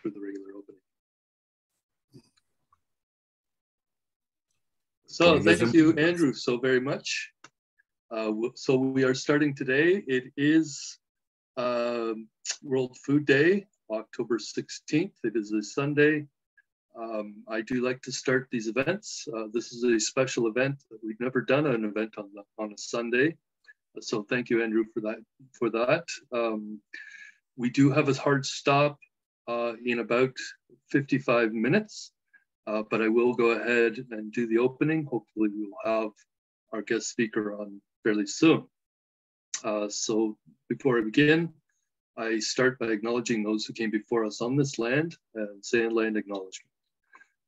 for the regular opening. So thank you, Andrew, so very much. So we are starting today. It is World Food Day, October 16th. It is a Sunday. I do like to start these events. This is a special event. We've never done an event on a Sunday. So thank you, Andrew, for that. We do have a hard stop in about 55 minutes, but I will go ahead and do the opening. Hopefully we'll have our guest speaker on fairly soon. So before I begin, I start by acknowledging those who came before us on this land and say land acknowledgement.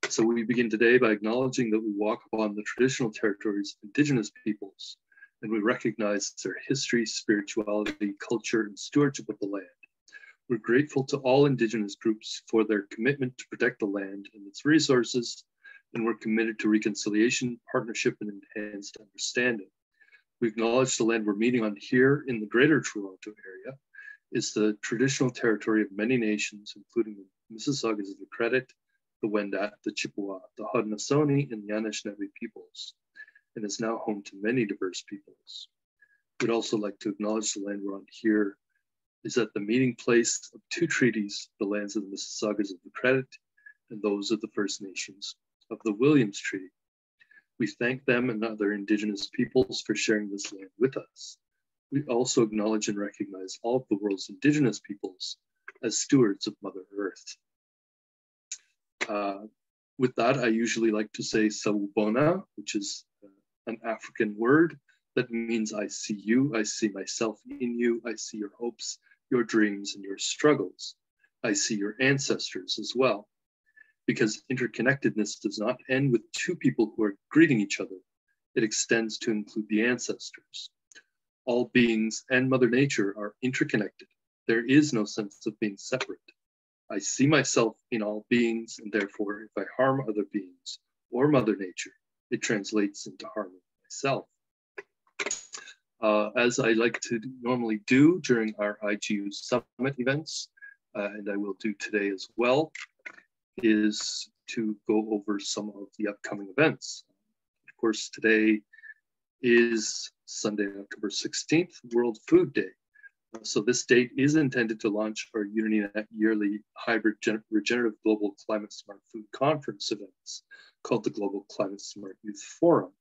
So we begin today by acknowledging that we walk upon the traditional territories of Indigenous peoples, and we recognize their history, spirituality, culture, and stewardship of the land. We're grateful to all Indigenous groups for their commitment to protect the land and its resources, and we're committed to reconciliation, partnership, and enhanced understanding. We acknowledge the land we're meeting on here in the Greater Toronto Area is the traditional territory of many nations, including the Mississaugas of the Credit, the Wendat, the Chippewa, the Haudenosaunee, and the Anishinaabe peoples, and is now home to many diverse peoples. We'd also like to acknowledge the land we're on here is at the meeting place of two treaties, the lands of the Mississaugas of the Credit and those of the First Nations of the Williams Treaty. We thank them and other Indigenous peoples for sharing this land with us. We also acknowledge and recognize all of the world's Indigenous peoples as stewards of Mother Earth. With that, I usually like to say Sawubona, which is an African word that means I see you, I see myself in you, I see your hopes, your dreams, and your struggles. I see your ancestors as well, because interconnectedness does not end with two people who are greeting each other. It extends to include the ancestors. All beings and Mother Nature are interconnected. There is no sense of being separate. I see myself in all beings, and therefore, if I harm other beings or Mother Nature, it translates into harming myself. As I like to normally do during our IGU Summit events, and I will do today as well, is to go over some of the upcoming events. Of course, today is Sunday, October 16th, World Food Day. So this date is intended to launch our UnityNet yearly hybrid regenerative global climate smart food conference events called the Global Climate Smart Youth Forum.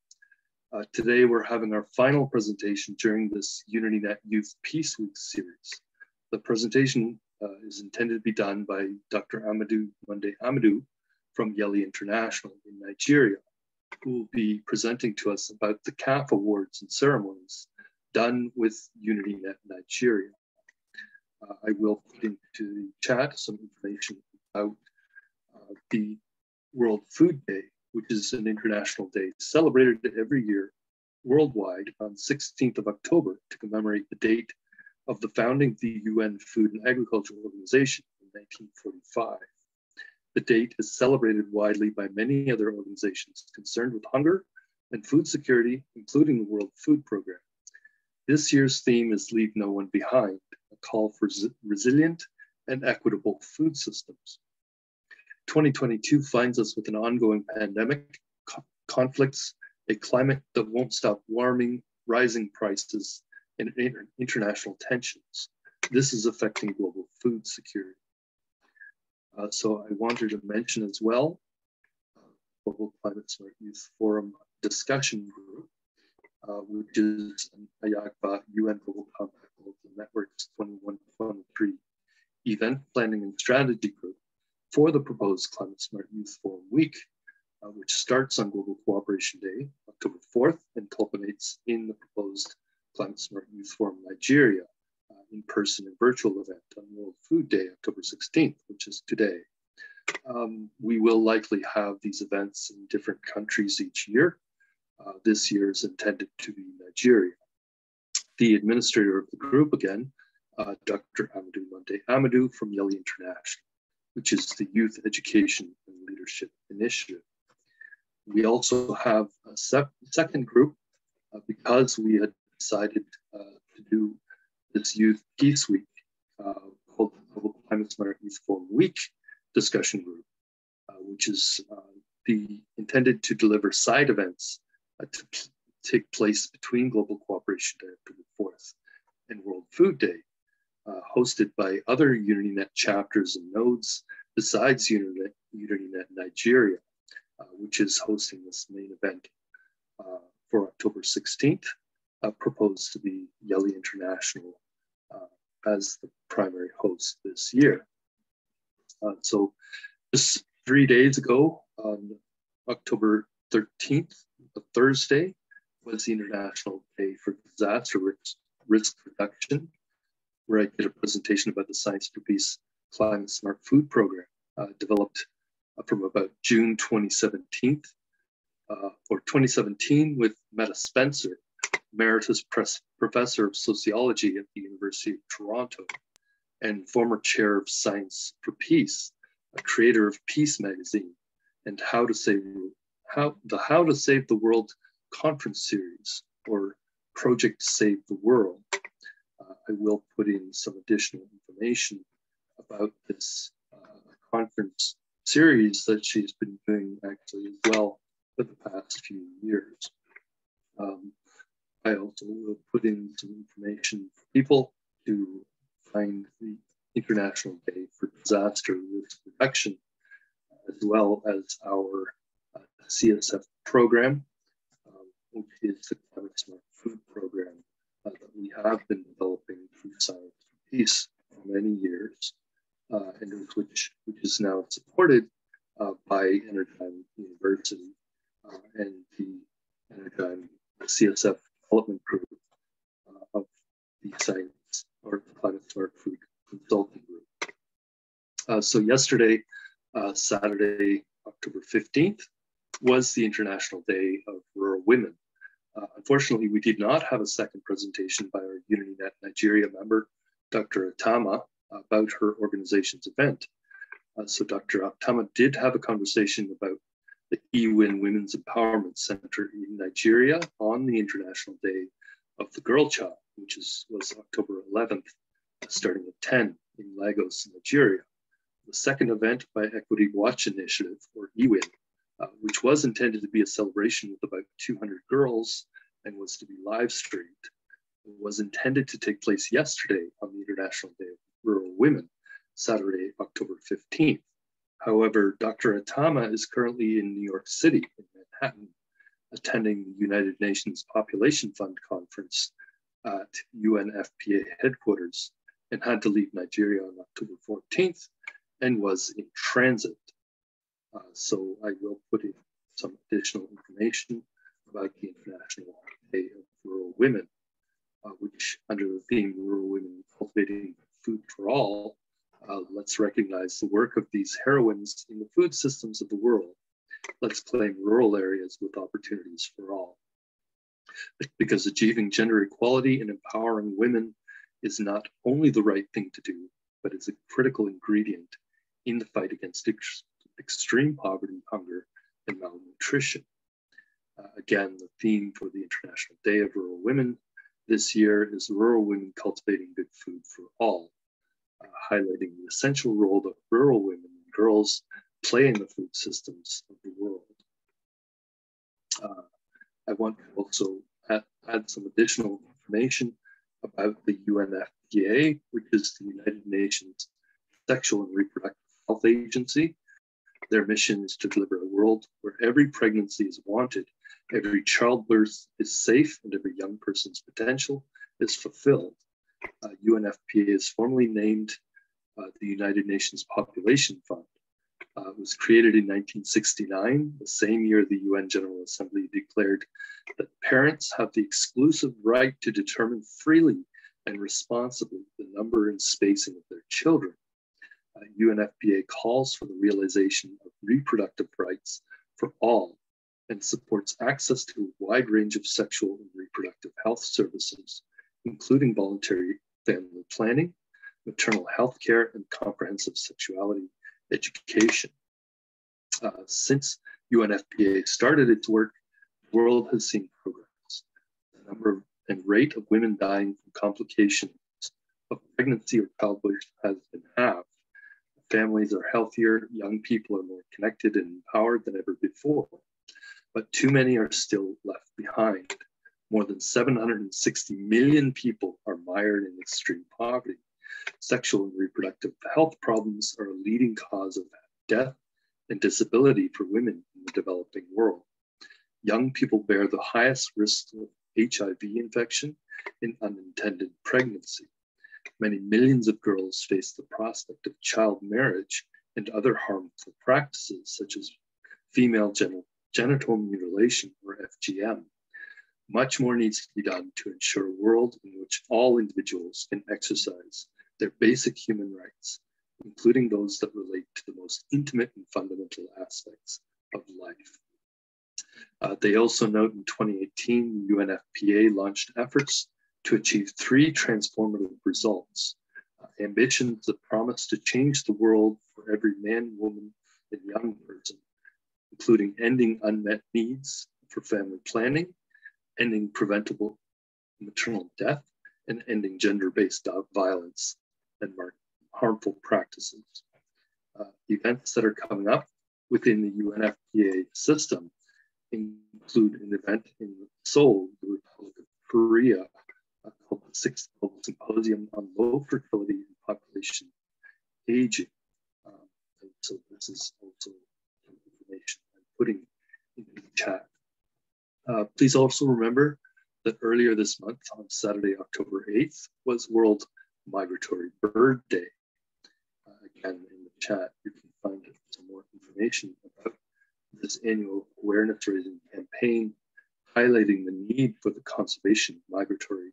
Today we're having our final presentation during this UnityNet Youth Peace Week series. The presentation is intended to be done by Dr. Amadou Monday Amadou from YELI International in Nigeria, who will be presenting to us about the CAF awards and ceremonies done with UnityNet Nigeria. I will put into the chat some information about the World Food Day, which is an international day celebrated every year worldwide on 16th of October to commemorate the date of the founding of the UN Food and Agriculture Organization in 1945. The date is celebrated widely by many other organizations concerned with hunger and food security, including the World Food Program. This year's theme is Leave No One Behind, a call for resilient and equitable food systems. 2022 finds us with an ongoing pandemic, conflicts, a climate that won't stop warming, rising prices, and international tensions. This is affecting global food security. So I wanted to mention as well, Global Climate Smart Youth Forum discussion group, which is an AHIABGA UN Global Compact Network's 2123 event planning and strategy group for the proposed Climate Smart Youth Forum Week, which starts on Global Cooperation Day, October 4th, and culminates in the proposed Climate Smart Youth Forum Nigeria in-person and virtual event on World Food Day, October 16th, which is today. We will likely have these events in different countries each year. This year is intended to be Nigeria. The administrator of the group, again, Dr. Amadou Monday Amadou from YELI International, which is the Youth Education and Leadership Initiative. We also have a second group because we had decided to do this Youth Peace Week called the Global Climate Smart Youth Forum Week discussion group, which is intended to deliver side events to take place between Global Cooperation Day, October 4th, and World Food Day, hosted by other UnityNet chapters and nodes besides UnityNet Nigeria, which is hosting this main event for October 16th, proposed to be YELI International as the primary host this year. So just 3 days ago, on October 13th, a Thursday, was the International Day for Disaster Risk Reduction, where I did a presentation about the Science for Peace Climate Smart Food Program, developed from about June 2017 with Meta Spencer, Emeritus Professor of Sociology at the University of Toronto and former chair of Science for Peace, a creator of Peace Magazine, and How to Save the World conference series, or Project Save the World. I will put in some additional information about this conference series that she's been doing actually as well for the past few years. I also will put in some information for people to find the International Day for Disaster Risk Reduction, as well as our CSF program, which is the Climate Smart Food Program that we have been developing through Science for Peace for many years, and which is now supported by Energyme University and the Energyme CSF development group of the Science or Climate Smart Food Consulting Group. So yesterday, Saturday, October 15th, was the International Day of Rural Women. Unfortunately, we did not have a second presentation by our UnityNet Nigeria member, Dr. Atama, about her organization's event. So Dr. Atama did have a conversation about the EWIN Women's Empowerment Center in Nigeria on the International Day of the Girl Child, which was October 11th, starting at 10 in Lagos, Nigeria. The second event by Equity Watch Initiative, or EWIN, which was intended to be a celebration with about 200 girls and was to be live streamed, was intended to take place yesterday on the International Day of Rural Women, Saturday, October 15th. However, Dr. Atama is currently in New York City, in Manhattan, attending the United Nations Population Fund Conference at UNFPA headquarters, and had to leave Nigeria on October 14th and was in transit. So I will put in some additional information about the International Day of Rural Women, which under the theme Rural Women Cultivating Food for All, let's recognize the work of these heroines in the food systems of the world. Let's claim rural areas with opportunities for all. Because achieving gender equality and empowering women is not only the right thing to do, but is a critical ingredient in the fight against extreme poverty, hunger, and malnutrition. Again, the theme for the International Day of Rural Women this year is Rural Women Cultivating Good Food for All, highlighting the essential role that rural women and girls play in the food systems of the world. I want to also add some additional information about the UNFPA, which is the United Nations Sexual and Reproductive Health Agency. Their mission is to deliver a world where every pregnancy is wanted, every childbirth is safe, and every young person's potential is fulfilled. UNFPA is formally named the United Nations Population Fund. It was created in 1969, the same year the UN General Assembly declared that parents have the exclusive right to determine freely and responsibly the number and spacing of their children. UNFPA calls for the realization of reproductive rights for all and supports access to a wide range of sexual and reproductive health services, including voluntary family planning, maternal health care, and comprehensive sexuality education. Since UNFPA started its work, the world has seen progress. The number and rate of women dying from complications of pregnancy or childbirth has been halved. Families are healthier, young people are more connected and empowered than ever before, but too many are still left behind. More than 760 million people are mired in extreme poverty. Sexual and reproductive health problems are a leading cause of death and disability for women in the developing world. Young people bear the highest risk of HIV infection and unintended pregnancy. Many millions of girls face the prospect of child marriage and other harmful practices such as female genital mutilation or FGM. Much more needs to be done to ensure a world in which all individuals can exercise their basic human rights, including those that relate to the most intimate and fundamental aspects of life. They also note in 2018, UNFPA launched efforts to achieve 3 transformative results, ambitions that promise to change the world for every man, woman, and young person, including ending unmet needs for family planning, ending preventable maternal death, and ending gender-based violence and harmful practices. Events that are coming up within the UNFPA system include an event in Seoul, the Republic of Korea, called the 6th Global Symposium on Low Fertility and Population Aging. And so this is also information I'm putting in the chat. Please also remember that earlier this month, on Saturday, October 8th, was World Migratory Bird Day. Again, in the chat, you can find some more information about this annual awareness-raising campaign, highlighting the need for the conservation of migratory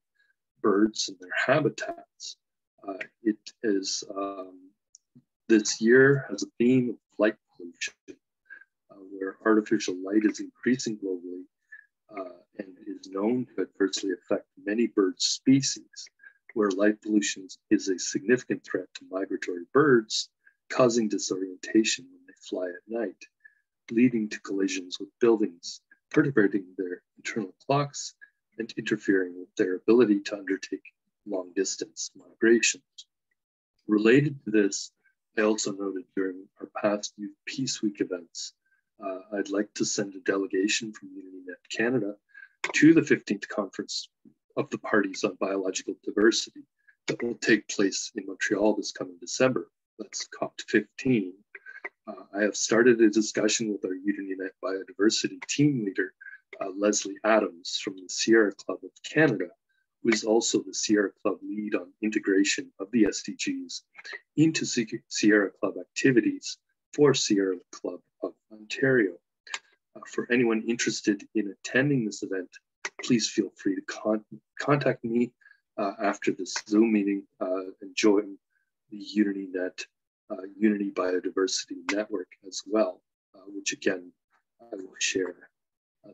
birds and their habitats. It is, this year has a theme of light pollution, where artificial light is increasing globally and is known to adversely affect many bird species, where light pollution is a significant threat to migratory birds, causing disorientation when they fly at night, leading to collisions with buildings, perturbating their internal clocks, and interfering with their ability to undertake long-distance migrations. Related to this, I also noted during our past Youth Peace Week events, I'd like to send a delegation from UnityNet Canada to the 15th Conference of the Parties on Biological Diversity that will take place in Montreal this coming December. That's COP15. I have started a discussion with our UnityNet Biodiversity team leader, Leslie Adams from the Sierra Club of Canada, who is also the Sierra Club lead on integration of the SDGs into Sierra Club activities for Sierra Club of Ontario. For anyone interested in attending this event, please feel free to contact me after this Zoom meeting and join the UnityNet Unity Biodiversity Network as well, which again, I will share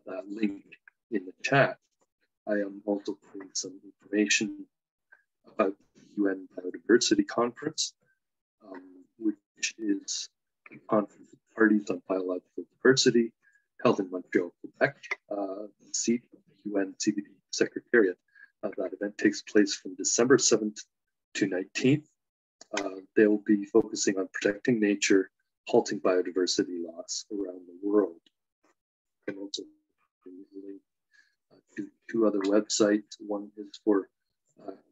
that link in the chat. I am also putting some information about the UN Biodiversity Conference, which is a conference of parties on biological diversity held in Montreal, Quebec, the seat of the UN CBD Secretariat. That event takes place from December 7th to 19th. They will be focusing on protecting nature, halting biodiversity loss around the world. And also link to 2 other websites. One is for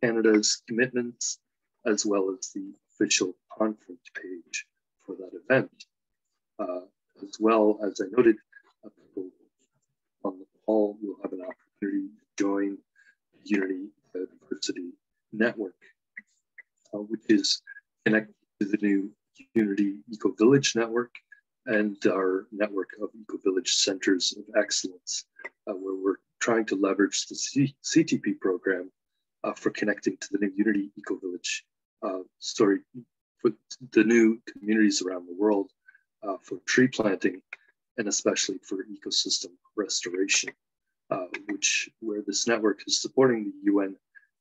Canada's commitments, as well as the official conference page for that event. As well as I noted, people on the call will have an opportunity to join the Unity Biodiversity Network, which is connected to the new Unity Eco Village Network and our network of Eco Village Centers of Excellence, where we're trying to leverage the CTP program for connecting to the new Unity Eco Village, for the new communities around the world for tree planting, and especially for ecosystem restoration, where this network is supporting the UN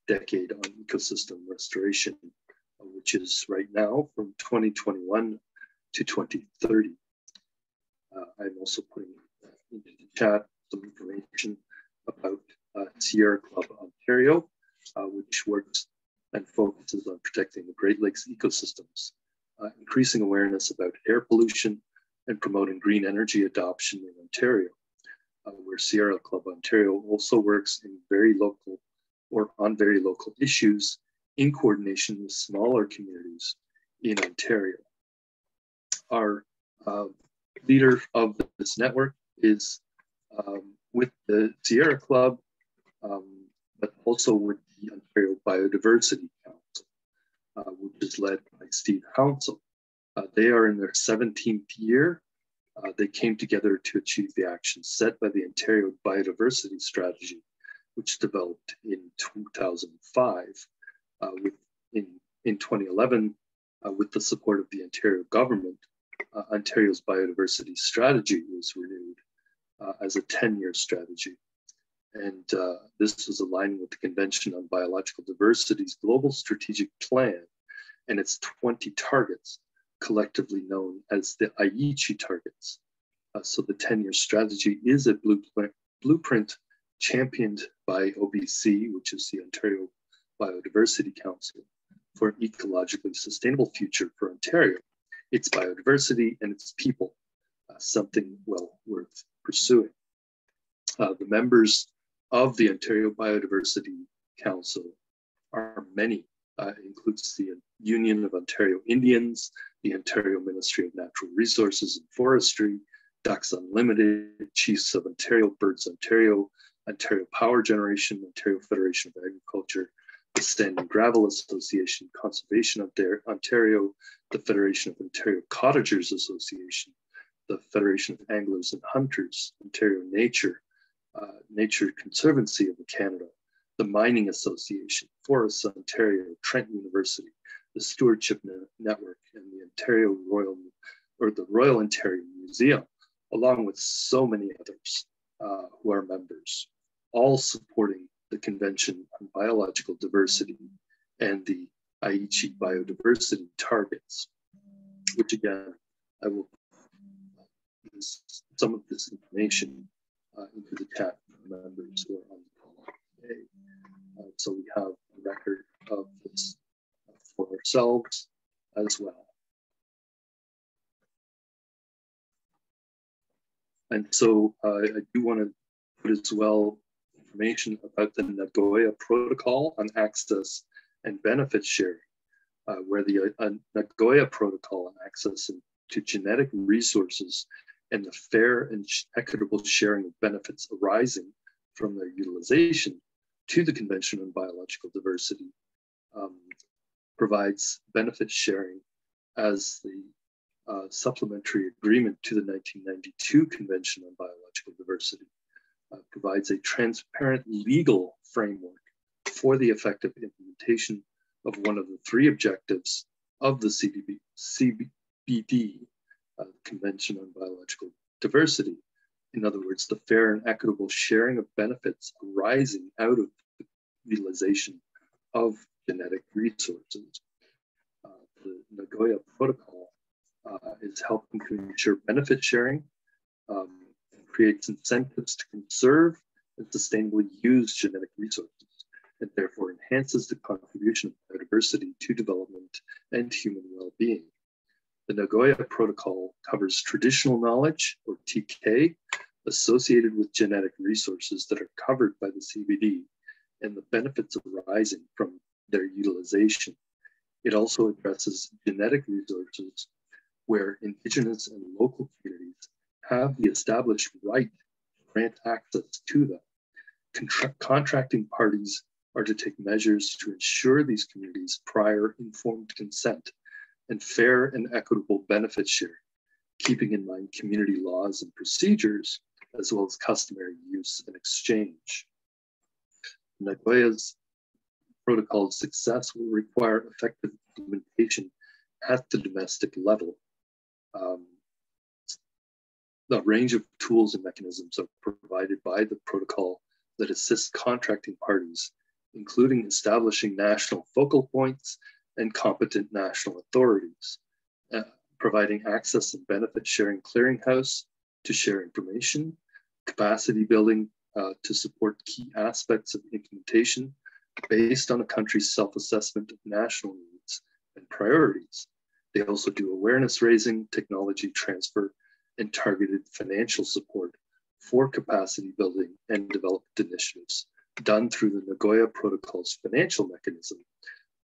Decade on Ecosystem Restoration, which is right now from 2021 to 2030. I'm also putting into the chat some information about Sierra Club Ontario, which works and focuses on protecting the Great Lakes ecosystems increasing awareness about air pollution, and promoting green energy adoption in Ontario, where Sierra Club Ontario also works in very local or on very local issues in coordination with smaller communities in Ontario. Our leader of this network is with the Sierra Club, but also with the Ontario Biodiversity Council, which is led by Steve Hounsell. They are in their 17th year. They came together to achieve the actions set by the Ontario Biodiversity Strategy, which developed in 2005. In 2011, with the support of the Ontario government, Ontario's biodiversity strategy was renewed as a 10-year strategy. And this was aligning with the Convention on Biological Diversity's Global Strategic Plan and its 20 targets, collectively known as the AHIABGA targets. So the 10-year strategy is a blueprint championed by OBC, which is the Ontario Biodiversity Council, for an ecologically sustainable future for Ontario, its biodiversity and its people, something well worth pursuing. The members of the Ontario Biodiversity Council are many. Includes the Union of Ontario Indians, the Ontario Ministry of Natural Resources and Forestry, Ducks Unlimited, Chiefs of Ontario, Birds Ontario, Ontario Power Generation, Ontario Federation of Agriculture, the Sand and Gravel Association, Conservation of Ontario, the Federation of Ontario Cottagers Association, the Federation of Anglers and Hunters, Ontario Nature, Nature Conservancy of Canada, the Mining Association, Forests Ontario, Trent University, the Stewardship Network, and the Royal Ontario Museum, along with so many others who are members, all supporting the Convention on Biological Diversity and the AHIABGA biodiversity targets, which again, I will put some of this information into the chat for members who are on the call today. So we have a record of this for ourselves as well. And so I do want to put as well information about the Nagoya Protocol on access and benefit sharing, where the Nagoya Protocol on access to genetic resources and the fair and equitable sharing of benefits arising from their utilization to the Convention on Biological Diversity provides benefit sharing as the supplementary agreement to the 1992 Convention on Biological Diversity, provides a transparent legal framework for the effective implementation of one of the three objectives of the CBD, Convention on Biological Diversity. In other words, the fair and equitable sharing of benefits arising out of the utilization of genetic resources. The Nagoya Protocol is helping to ensure benefit sharing, creates incentives to conserve and sustainably use genetic resources, and therefore enhances the contribution of biodiversity to development and human well-being. The Nagoya Protocol covers traditional knowledge, or TK, associated with genetic resources that are covered by the CBD and the benefits arising from their utilization. It also addresses genetic resources where Indigenous and local communities have the established right to grant access to them. Contracting parties are to take measures to ensure these communities' prior informed consent and fair and equitable benefit sharing, keeping in mind community laws and procedures, as well as customary use and exchange. Nagoya's protocol's success will require effective implementation at the domestic level. The range of tools and mechanisms are provided by the protocol that assist contracting parties, including establishing national focal points and competent national authorities, providing access and benefit sharing clearinghouse to share information, capacity building to support key aspects of implementation based on a country's self-assessment of national needs and priorities, They also do awareness raising, technology transfer, and targeted financial support for capacity building and development initiatives done through the Nagoya Protocol's financial mechanism,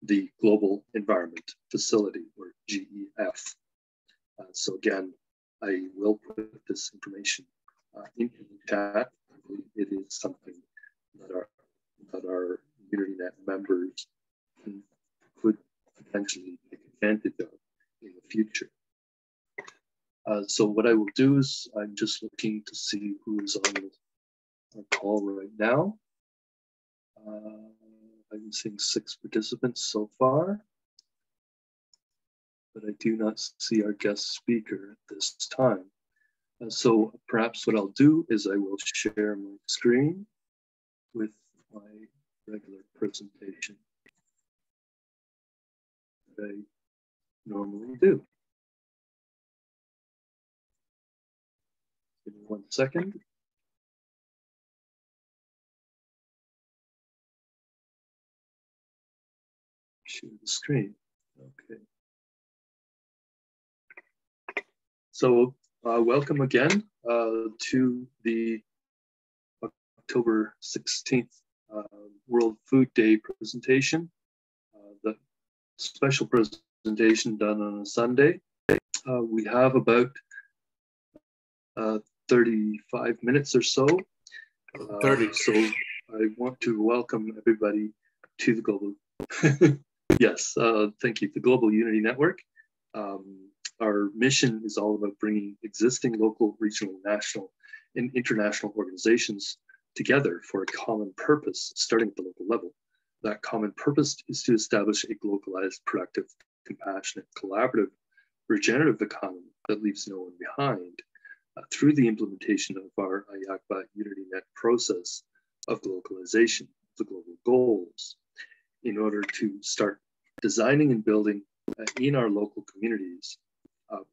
the Global Environment Facility, or GEF. So again, I will put this information into the chat. It is something that our UnityNet members could potentially take advantage of in the future. So what I will do is I'm just looking to see who is on our call right now. I'm seeing 6 participants so far, but I do not see our guest speaker at this time. So perhaps what I'll do is I will share my screen with my regular presentation that I normally do. Give me 1 second. Share the screen. Okay. So welcome again to the October 16th World Food Day presentation. The special presentation done on a Sunday. We have about 35 minutes or so. 30. So I want to welcome everybody to the Global, yes, thank you, the Global Unity Network. Our mission is all about bringing existing local, regional, national, and international organizations together for a common purpose, starting at the local level. That common purpose is to establish a globalized, productive, compassionate, collaborative, regenerative economy that leaves no one behind through the implementation of our AHIABGA UnityNet process of localization, the global goals, in order to start designing and building in our local communities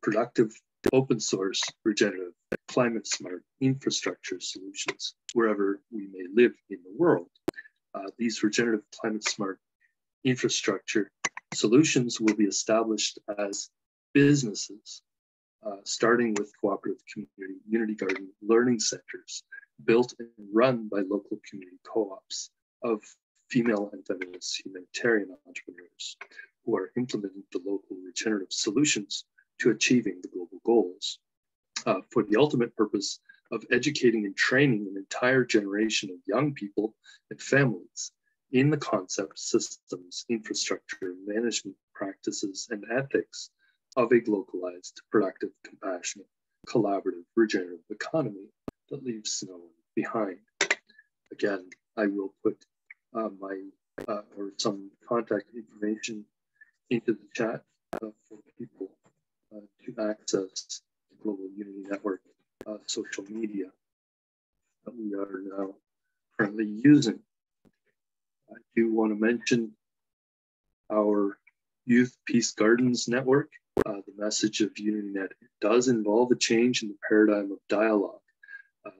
productive, open source, regenerative, climate smart infrastructure solutions wherever we may live in the world. These regenerative, climate smart infrastructure solutions will be established as businesses, starting with cooperative community Unity Garden learning centers built and run by local community co-ops of female and feminist humanitarian entrepreneurs who are implementing the local regenerative solutions to achieving the global goals for the ultimate purpose of educating and training an entire generation of young people and families in the concepts, systems, infrastructure, management practices, and ethics of a globalized, productive, compassionate, collaborative, regenerative economy that leaves no one behind. Again, I will put or some contact information into the chat for people to access the Global Unity Network social media that we are now currently using. I do want to mention our Youth Peace Gardens Network. The message of UnityNet does involve a change in the paradigm of dialogue.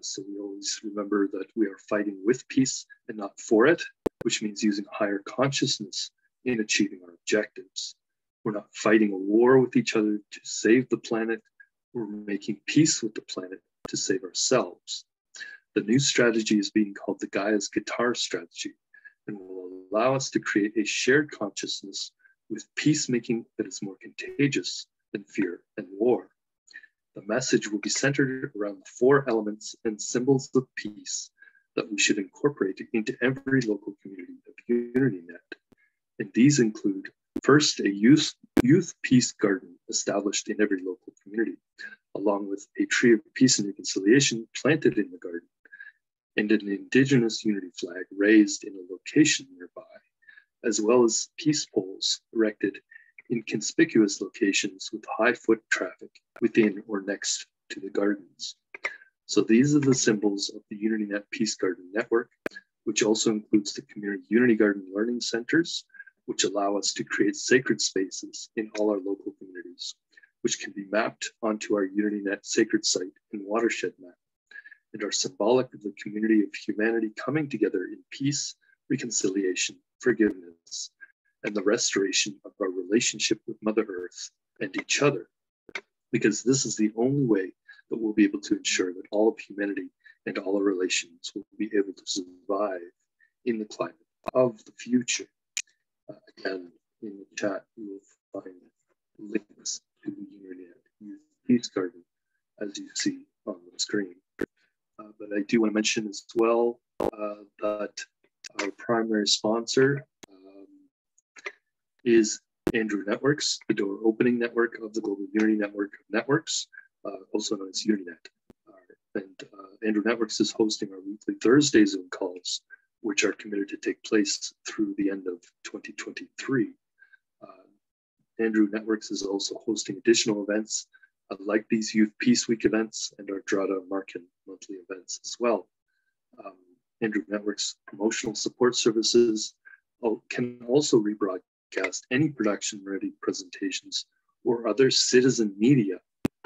So we always remember that we are fighting with peace and not for it, which means using higher consciousness in achieving our objectives. We're not fighting a war with each other to save the planet. We're making peace with the planet to save ourselves. The new strategy is being called the Gaia's Guitar Strategy and will allow us to create a shared consciousness with peacemaking that is more contagious than fear and war. The message will be centered around the 4 elements and symbols of peace that we should incorporate into every local community of UnityNet. And these include, first, a youth peace garden established in every local community, along with a tree of peace and reconciliation planted in the garden, and an Indigenous unity flag raised in a location nearby, as well as peace poles erected in conspicuous locations with high foot traffic within or next to the gardens. So these are the symbols of the UnityNet Peace Garden Network, which also includes the community Unity Garden Learning Centers, which allow us to create sacred spaces in all our local communities, which can be mapped onto our UnityNet sacred site and watershed map, and are symbolic of the community of humanity coming together in peace, reconciliation, forgiveness, and the restoration of our relationship with Mother Earth and each other, because this is the only way that we'll be able to ensure that all of humanity and all our relations will be able to survive in the climate of the future. Again, in the chat, you will find links to the Internet Youth Peace Garden, as you see on the screen. But I do want to mention as well that our primary sponsor is Andrew Networks, the door opening network of the Global Unity Network of Networks, also known as UniNet. And Andrew Networks is hosting our weekly Thursday Zoom calls, which are committed to take place through the end of 2023. Andrew Networks is also hosting additional events like these Youth Peace Week events and our Drawdown Market monthly events as well. Andrew Networks promotional support services can also rebroadcast any production-ready presentations or other citizen media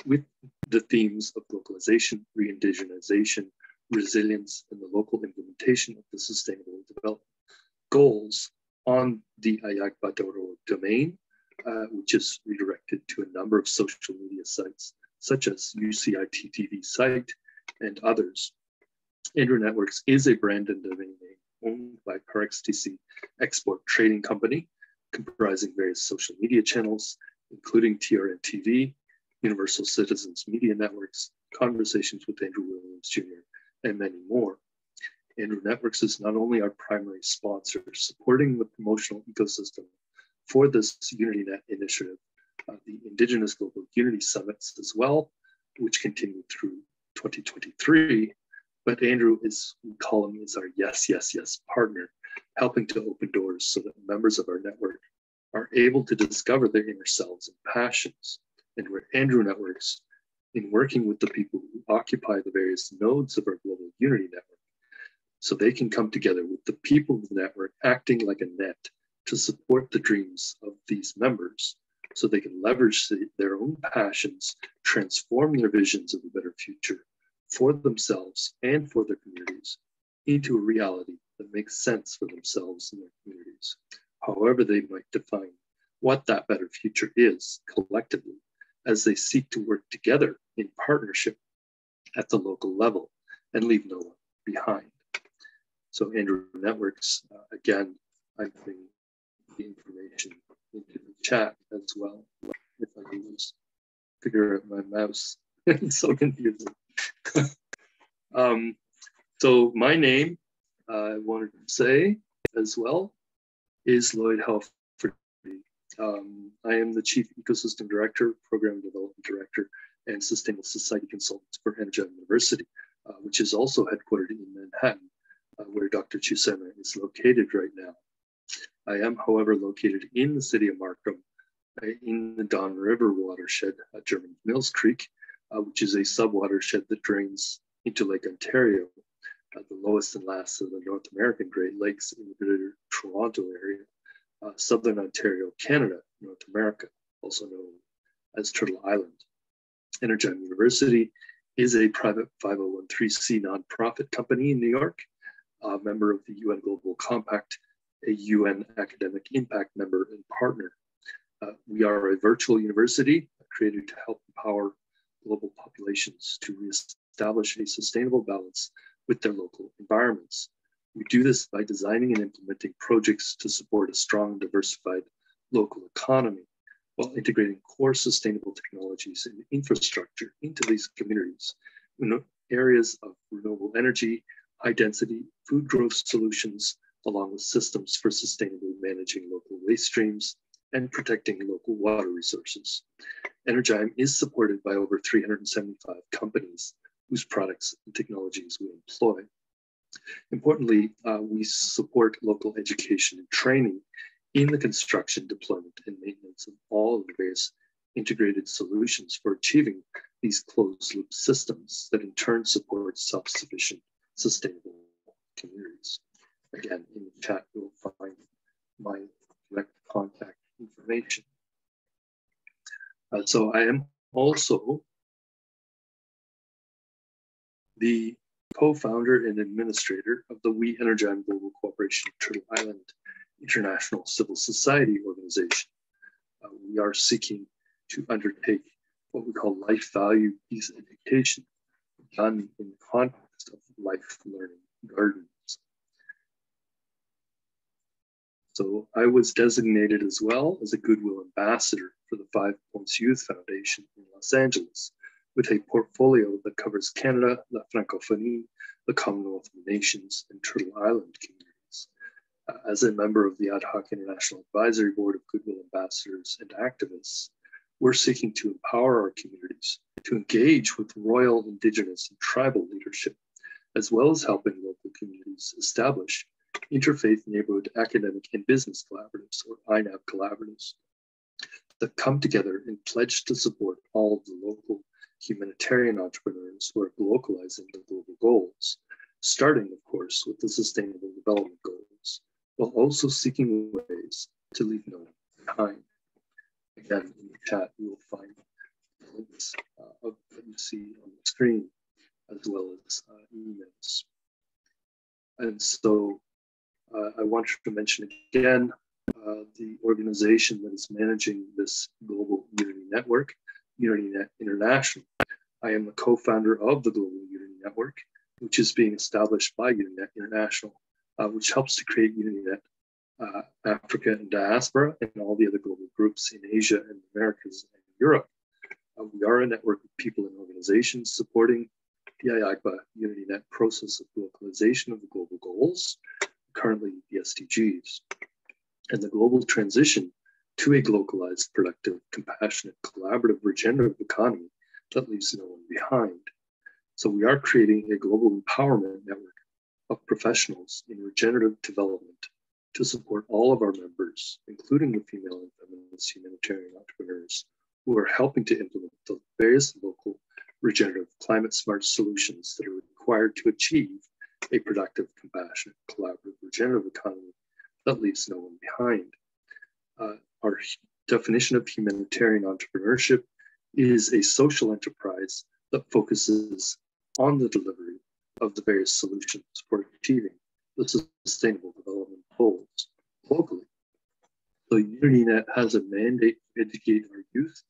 with the themes of localization, re-indigenization, resilience, and the local implementation of the Sustainable Development Goals on the AHIABGA-TV domain, which is redirected to a number of social media sites, such as UCIT-TV site and others. Andrew Networks is a brand and domain name owned by ParXTC Export Trading Company, comprising various social media channels, including TRN TV, Universal Citizens Media Networks, Conversations with Andrew Williams Jr., and many more. Andrew Networks is not only our primary sponsor supporting the promotional ecosystem for this UnityNet initiative, the Indigenous Global Unity Summits as well, which continue through 2023, but Andrew is, we call him, is our yes, yes, yes partner, helping to open doors so that members of our network are able to discover their inner selves and passions. And where Andrew Networks, in working with the people who occupy the various nodes of our Global Unity Network, so they can come together with the people of the network acting like a net to support the dreams of these members, so they can leverage their own passions, transform their visions of a better future for themselves and for their communities into a reality that makes sense for themselves and their communities, however they might define what that better future is collectively, as they seek to work together in partnership at the local level and leave no one behind. So Andrew Networks, again, I bring the information into the chat as well. If I can just figure out my mouse, it's so confusing. So my name, I wanted to say as well, is Lloyd Halferty. I am the Chief Ecosystem Director, Program Development Director, and Sustainable Society Consultant for Energy University, which is also headquartered in Manhattan, where Dr. Chusema is located right now. I am, however, located in the city of Markham, in the Don River watershed at German Mills Creek, which is a sub-watershed that drains into Lake Ontario, the lowest and last of the North American Great Lakes in the Greater Toronto area, Southern Ontario, Canada, North America, also known as Turtle Island. Energem University is a private 501(c)(3) nonprofit company in New York, a member of the UN Global Compact, a UN academic impact member and partner. We are a virtual university created to help empower global populations to reestablish a sustainable balance with their local environments. We do this by designing and implementing projects to support a strong, diversified local economy while integrating core sustainable technologies and infrastructure into these communities in areas of renewable energy, high density food growth solutions, along with systems for sustainably managing local waste streams and protecting local water resources. Energem is supported by over 375 companies whose products and technologies we employ. Importantly, we support local education and training in the construction, deployment, and maintenance of all of the various integrated solutions for achieving these closed-loop systems that in turn support self-sufficient, sustainable communities. Again, in the chat, you'll find my direct contact information. So I am also the co-founder and administrator of the We Energem Global Cooperation Turtle Island International Civil Society Organization. We are seeking to undertake what we call life value peace education, done in the context of life learning gardens. So I was designated as well as a Goodwill Ambassador for the 5 Points Youth Foundation in Los Angeles, with a portfolio that covers Canada, La Francophonie, the Commonwealth of Nations, and Turtle Island communities. As a member of the Ad Hoc International Advisory Board of Goodwill Ambassadors and Activists, we're seeking to empower our communities to engage with royal, Indigenous, and tribal leadership, as well as helping local communities establish interfaith neighborhood academic and business collaboratives, or INAB collaboratives, that come together and pledge to support all of the local humanitarian entrepreneurs who are localizing the global goals, starting, of course, with the Sustainable Development Goals, while also seeking ways to leave no one behind. Again, in the chat, you will find links of that you see on the screen, as well as emails. And so I want to mention again the organization that is managing this global Unity Network, UnityNet International. I am the co-founder of the Global Unity Network, which is being established by UnityNet International, which helps to create UnityNet Africa and Diaspora and all the other global groups in Asia and the Americas and Europe. We are a network of people and organizations supporting the AHIABGA UnityNet process of localization of the global goals, currently the SDGs, and the global transition to a globalized, productive, compassionate, collaborative, regenerative economy that leaves no one behind. So we are creating a global empowerment network of professionals in regenerative development to support all of our members, including the female and feminist humanitarian entrepreneurs who are helping to implement the various local regenerative climate-smart solutions that are required to achieve a productive, compassionate, collaborative, regenerative economy that leaves no one behind. Our definition of humanitarian entrepreneurship is a social enterprise that focuses on the delivery of the various solutions for achieving the Sustainable Development Goals locally. So UnityNet has a mandate to educate our youth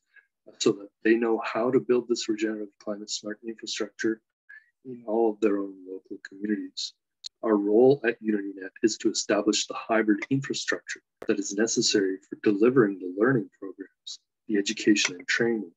so that they know how to build this regenerative climate-smart infrastructure in all of their own local communities. Our role at UnityNet is to establish the hybrid infrastructure that is necessary for delivering the learning programs, the education and training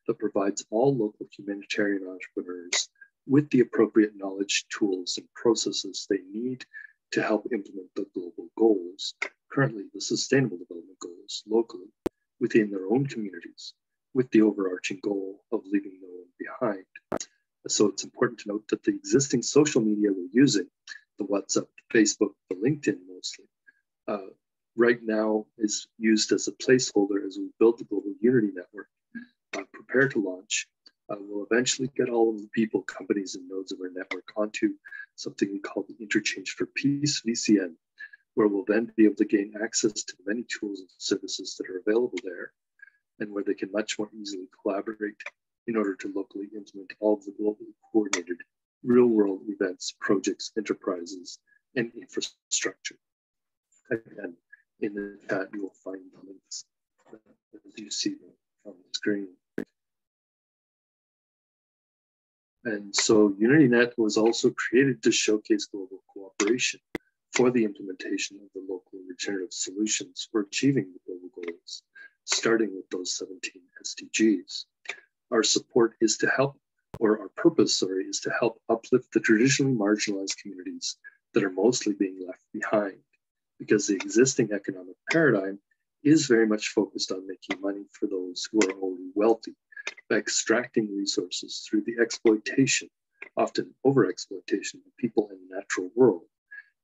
that provides all local humanitarian entrepreneurs with the appropriate knowledge, tools, and processes they need to help implement the global goals, currently the Sustainable Development Goals, locally within their own communities, with the overarching goal of leaving no one behind. So it's important to note that the existing social media we're using, the WhatsApp, Facebook, the LinkedIn mostly, right now is used as a placeholder as we build the Global Unity Network, prepare to launch. We'll eventually get all of the people, companies, and nodes of our network onto something we call the Interchange for Peace, VCN, where we'll then be able to gain access to the many tools and services that are available there, and where they can much more easily collaborate in order to locally implement all of the globally coordinated real-world events, projects, enterprises, and infrastructure. Again, in the chat, you will find the links as you see them on the screen. And so UnityNet was also created to showcase global cooperation for the implementation of the local regenerative solutions for achieving the global goals, starting with those 17 SDGs. Our support is to help, or our purpose, is to help uplift the traditionally marginalized communities that are mostly being left behind, because the existing economic paradigm is very much focused on making money for those who are already wealthy by extracting resources through the exploitation, often overexploitation of people in the natural world.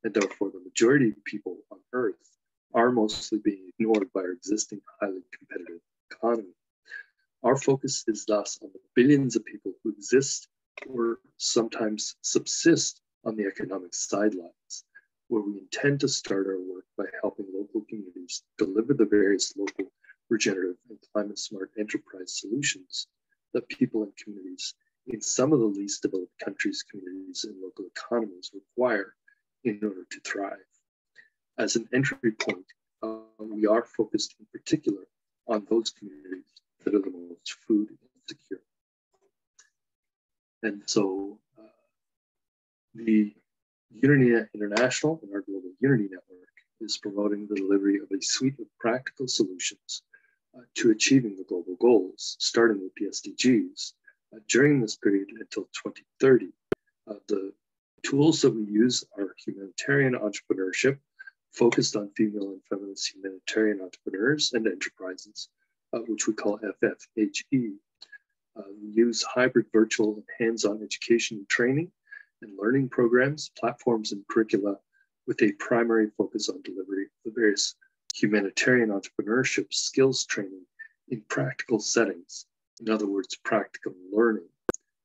And therefore, the majority of people on Earth are mostly being ignored by our existing highly competitive economy. Our focus is thus on the billions of people who exist or sometimes subsist on the economic sidelines, where we intend to start our work by helping local communities deliver the various local regenerative and climate-smart enterprise solutions that people and communities in some of the least developed countries, communities, and local economies require in order to thrive. As an entry point, we are focused in particular on those communities that are the most food insecure. And so the UnityNet International and our Global Unity Network is promoting the delivery of a suite of practical solutions to achieving the global goals, starting with the SDGs. During this period until 2030, the tools that we use are humanitarian entrepreneurship, focused on female and feminist humanitarian entrepreneurs and enterprises, which we call FFHE. We use hybrid virtual and hands-on education and training and learning programs, platforms, and curricula with a primary focus on delivery of the various humanitarian entrepreneurship skills training in practical settings. In other words, practical learning,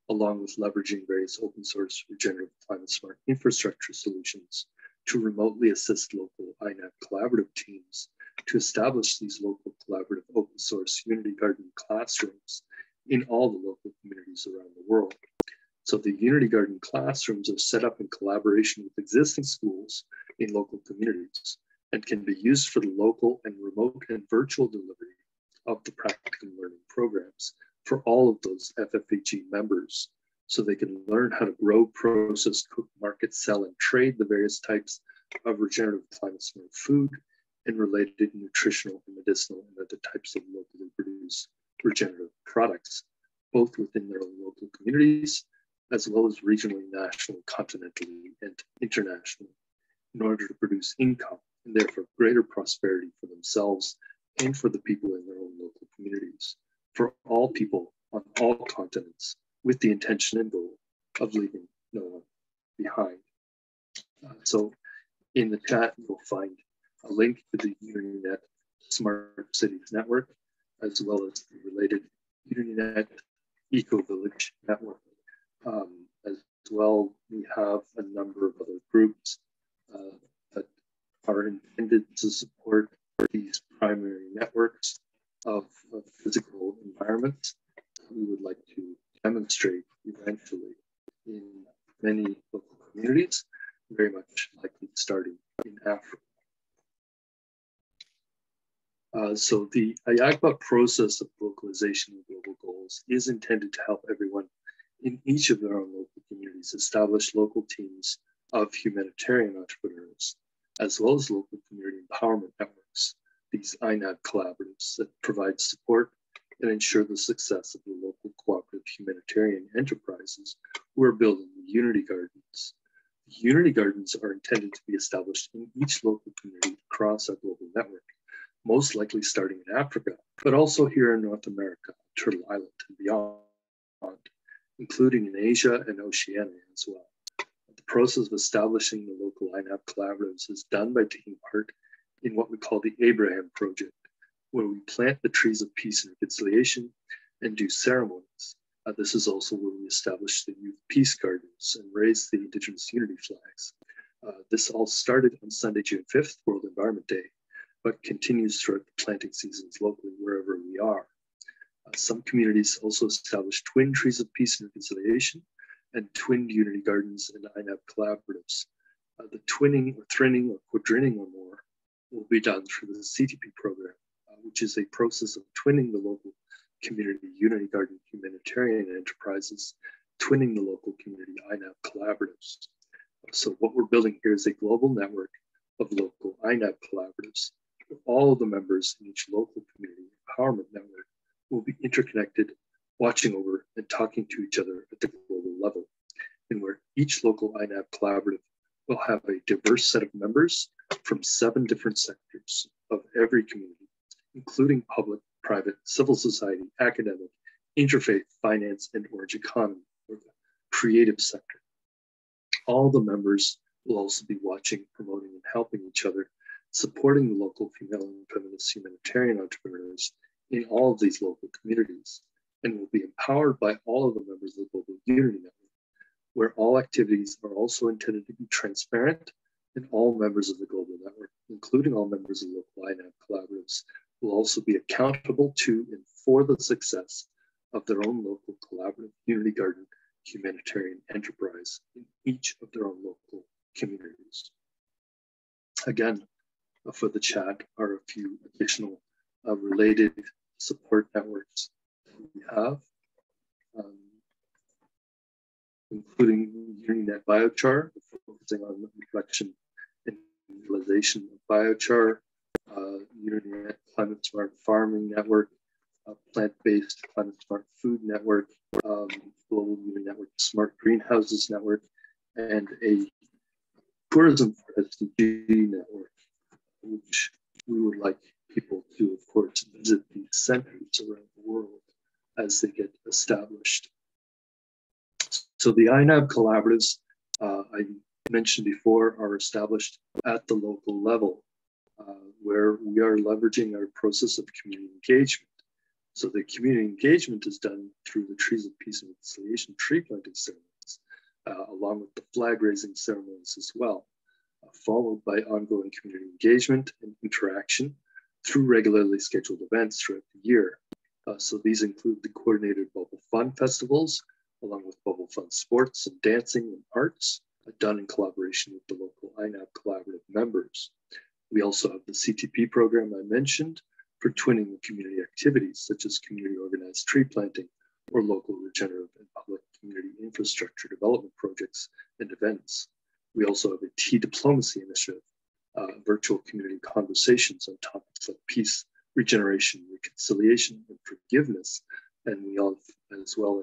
along with leveraging various open source regenerative climate smart infrastructure solutions to remotely assist local INAP collaborative teams to establish these local collaborative open source Unity Garden classrooms in all the local communities around the world. So the Unity Garden classrooms are set up in collaboration with existing schools in local communities and can be used for the local and remote and virtual delivery of the practical learning programs for all of those FFHE members, so they can learn how to grow, process, cook, market, sell, and trade the various types of regenerative climate smart food and related nutritional and medicinal and other types of locally produced regenerative products, both within their own local communities, as well as regionally, nationally, continentally, and internationally, in order to produce income and therefore greater prosperity for themselves and for the people in their own local communities, for all people on all continents, with the intention and goal of leaving no one behind. So in the chat, you'll find a link to the UnityNet Smart Cities Network, as well as the related UnityNet Eco Village Network. As well, we have a number of other groups that are intended to support these primary networks of physical environments we would like to demonstrate eventually in many local communities, very much likely starting in Africa. So the AHIABGA process of localization of global goals is intended to help everyone in each of their own local communities establish local teams of humanitarian entrepreneurs, as well as local community empowerment networks, these INAD collaboratives that provide support and ensure the success of the local cooperative humanitarian enterprises who are building the Unity Gardens. The Unity Gardens are intended to be established in each local community across our global network, most likely starting in Africa, but also here in North America, Turtle Island and beyond, including in Asia and Oceania as well. The process of establishing the local INAP collaboratives is done by taking part in what we call the Abraham Project, where we plant the trees of peace and reconciliation and do ceremonies. This is also where we establish the youth peace gardens and raise the Indigenous unity flags. This all started on Sunday, June 5th, World Environment Day, but continues throughout the planting seasons locally, wherever we are. Some communities also establish twin trees of peace and reconciliation and twinned unity gardens and INAP collaboratives. The twinning or thinning or quadrinning or more will be done through the CTP program, which is a process of twinning the local community unity garden humanitarian enterprises, twinning the local community INAP collaboratives. So what we're building here is a global network of local INAP collaboratives. All of the members in each local community empowerment network will be interconnected, watching over and talking to each other at the global level, and where each local INAP collaborative will have a diverse set of members from 7 different sectors of every community, including public, private, civil society, academic, interfaith, finance, and orange economy, or the creative sector. All the members will also be watching, promoting, and helping each other, supporting the local female and feminist humanitarian entrepreneurs in all of these local communities, and will be empowered by all of the members of the Global Unity Network, where all activities are also intended to be transparent, and all members of the global network, including all members of local INAP collaboratives, will also be accountable to and for the success of their own local collaborative Unity Garden humanitarian enterprise in each of their own local communities. Again, for the chat are a few additional related support networks we have, including UniNet Biochar, focusing on the collection and utilization of biochar, UniNet Climate Smart Farming Network, plant-based Climate Smart Food Network, Global UniNetwork Smart Greenhouses Network, and a tourism for SDG network, which we would like people to, of course, visit these centers around the world as they get established. So the INAB collaboratives I mentioned before are established at the local level, where we are leveraging our process of community engagement. So the community engagement is done through the Trees of Peace and Reconciliation tree planting ceremonies, along with the flag raising ceremonies as well, followed by ongoing community engagement and interaction through regularly scheduled events throughout the year. So these include the coordinated Bubble Fun festivals, along with Bubble Fun sports and dancing and arts, done in collaboration with the local INAB collaborative members. We also have the CTP program I mentioned for twinning the community activities, such as community organized tree planting or local regenerative and public community infrastructure development projects and events. We also have a tea diplomacy initiative, virtual community conversations on topics like peace, regeneration, reconciliation, and forgiveness. And we have as well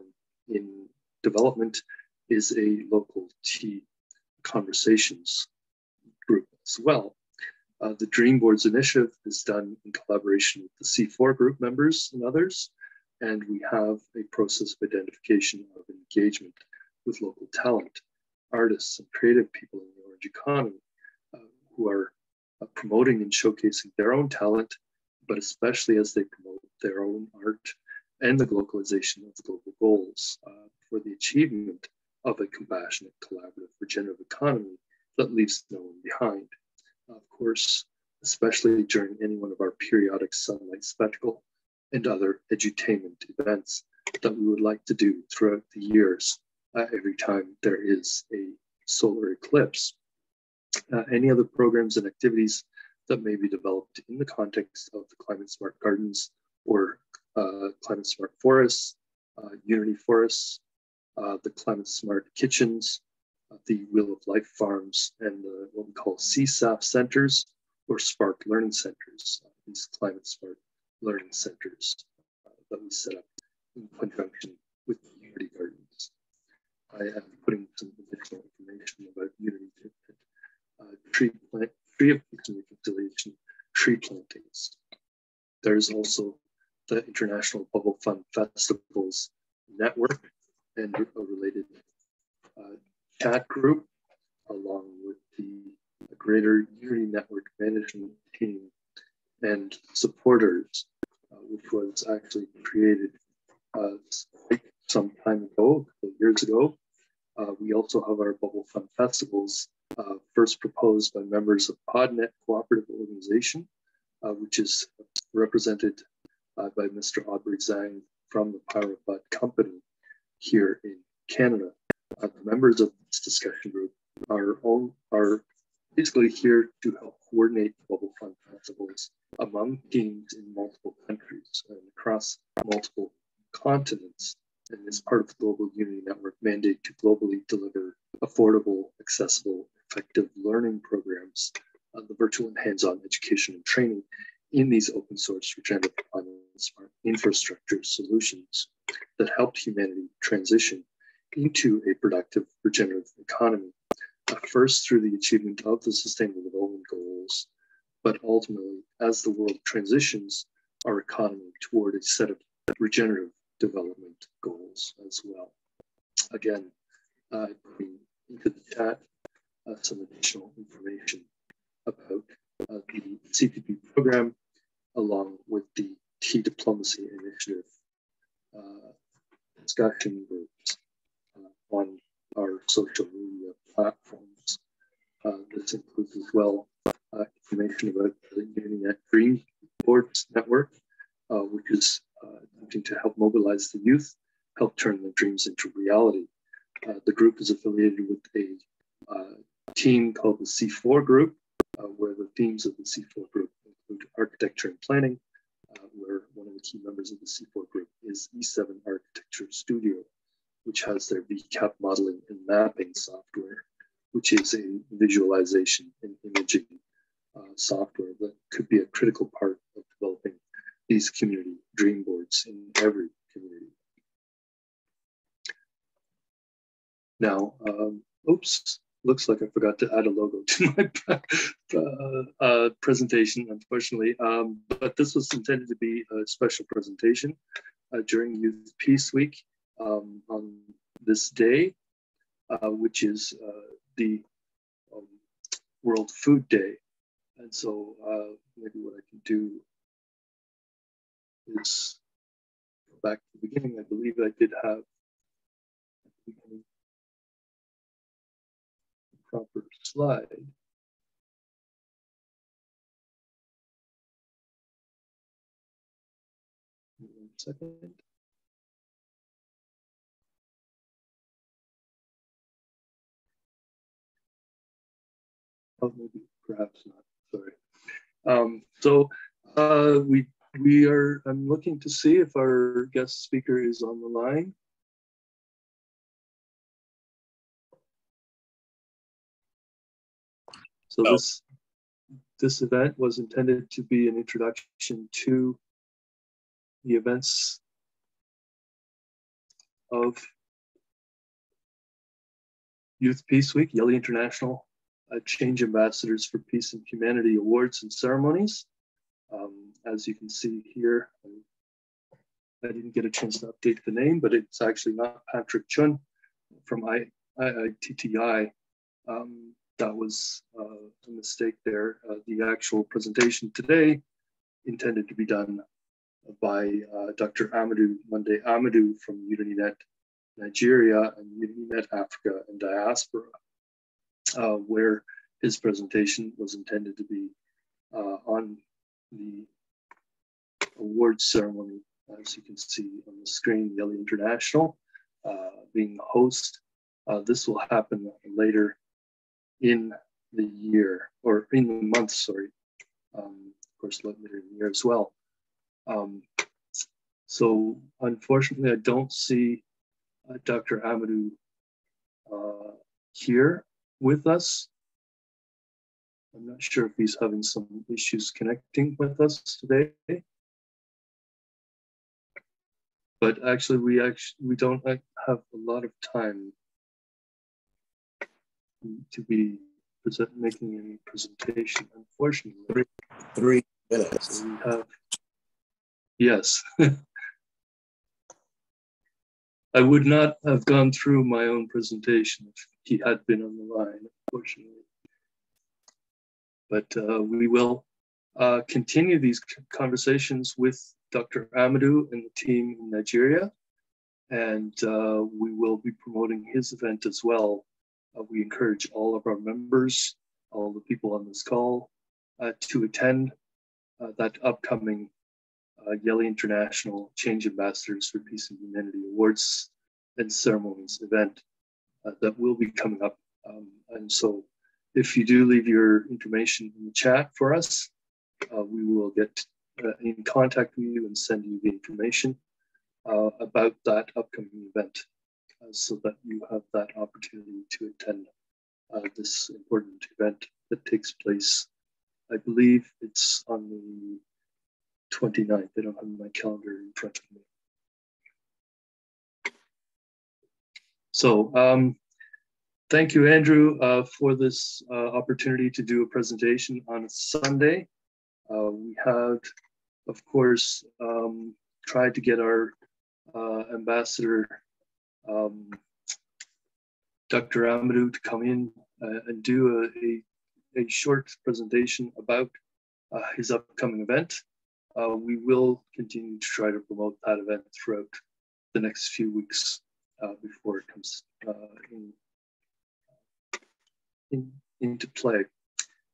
in development is a local tea conversations group as well. The Dream Boards initiative is done in collaboration with the C4 group members and others, and we have a process of identification of engagement with local talent, artists, and creative people in the Orange economy who are promoting and showcasing their own talent, but especially as they promote their own art and the globalization of global goals for the achievement of a compassionate, collaborative, regenerative economy that leaves no one behind. Of course, especially during any one of our periodic sunlight spectacle and other edutainment events that we would like to do throughout the years every time there is a solar eclipse. Any other programs and activities that may be developed in the context of the Climate Smart Gardens or Climate Smart Forests, Unity Forests, the Climate Smart Kitchens, the Wheel of Life Farms, and what we call CSAF centers or Spark Learning Centers, these Climate Smart Learning Centers that we set up in conjunction with Unity Gardens. I am putting some additional information about Unity tree of Peace and Reconciliation tree plantings. There's also the International Bubble Fun Festivals Network and a related chat group, along with the greater Unity Network management team and supporters, which was actually created quite some time ago, a couple years ago. We also have our Bubble Fun Festivals, first proposed by members of PodNet Cooperative Organization, which is represented by Mr. Aubrey Zhang from the Power of Bud Company here in Canada. The members of this discussion group are basically here to help coordinate Bubble Fun festivals among teams in multiple countries and across multiple continents, and is part of the Global Unity Network mandate to globally deliver affordable, accessible, effective learning programs, the virtual and hands-on education and training in these open source regenerative climate smart infrastructure solutions that helped humanity transition into a productive regenerative economy, first through the achievement of the Sustainable Development Goals, but ultimately as the world transitions our economy toward a set of regenerative development goals as well. Again, putting into the chat some additional information about the CTP program, along with the Tea Diplomacy Initiative discussion groups on our social media platforms. This includes as well information about the UniNet Dream Boards Network, which is attempting to help mobilize the youth, help turn their dreams into reality. The group is affiliated with a team called the C4 Group, where the themes of the C4 Group include architecture and planning, where one of the key members of the C4 group is E7 Architecture Studio, which has their VCAP modeling and mapping software, which is a visualization and imaging software that could be a critical part of developing these community dream boards in every community. Now, oops, looks like I forgot to add a logo to my presentation, unfortunately, but this was intended to be a special presentation during Youth Peace Week on this day, which is the World Food Day. And so maybe what I can do is go back to the beginning. I believe I did have a proper slide. 1 second. Oh, maybe, perhaps not. Sorry. I'm looking to see if our guest speaker is on the line. So this event was intended to be an introduction to the events of Youth Peace Week, YELI International Change Ambassadors for Peace and Humanity Awards and Ceremonies. As you can see here, I didn't get a chance to update the name, but it's actually not Patrick Chun from IITTI. That was a mistake there. The actual presentation today intended to be done by Dr. Monday Amadou from UnityNet Nigeria and UnityNet Africa and Diaspora, where his presentation was intended to be on the awards ceremony, as you can see on the screen, YELI International being the host. This will happen later in the year, or in the month, sorry. Of course, later in the year as well. So unfortunately, I don't see Dr. Amadou here with us. I'm not sure if he's having some issues connecting with us today. But actually, we don't have a lot of time to be making any presentation, unfortunately. 3 minutes. So we have, yes. I would not have gone through my own presentation if he had been on the line, unfortunately. But we will continue these conversations with Dr. Amadou and the team in Nigeria, and we will be promoting his event as well. We encourage all of our members, all the people on this call, to attend that upcoming YELI International Change Ambassadors for Peace and Humanity Awards and Ceremonies event that will be coming up. And so if you do leave your information in the chat for us, we will get in contact with you and send you the information about that upcoming event so that you have that opportunity to attend this important event that takes place. I believe it's on the 29th. I don't have my calendar in front of me. So thank you, Andrew, for this opportunity to do a presentation on a Sunday. We have, of course, tried to get our ambassador, Dr. Amadou, to come in and do a short presentation about his upcoming event. We will continue to try to promote that event throughout the next few weeks before it comes into play.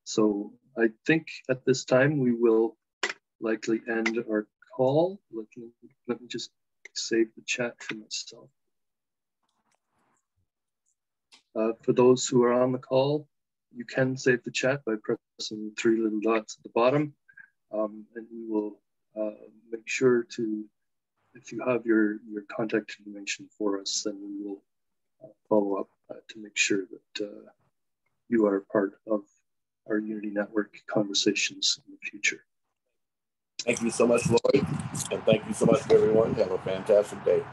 So I think at this time we will likely end our call. Let me just save the chat for myself. For those who are on the call, you can save the chat by pressing the 3 little dots at the bottom, and we will make sure to, if you have your contact information for us, then we will follow up to make sure that you are part of our Unity Network conversations in the future. Thank you so much, Lloyd. And thank you so much, everyone. Have a fantastic day.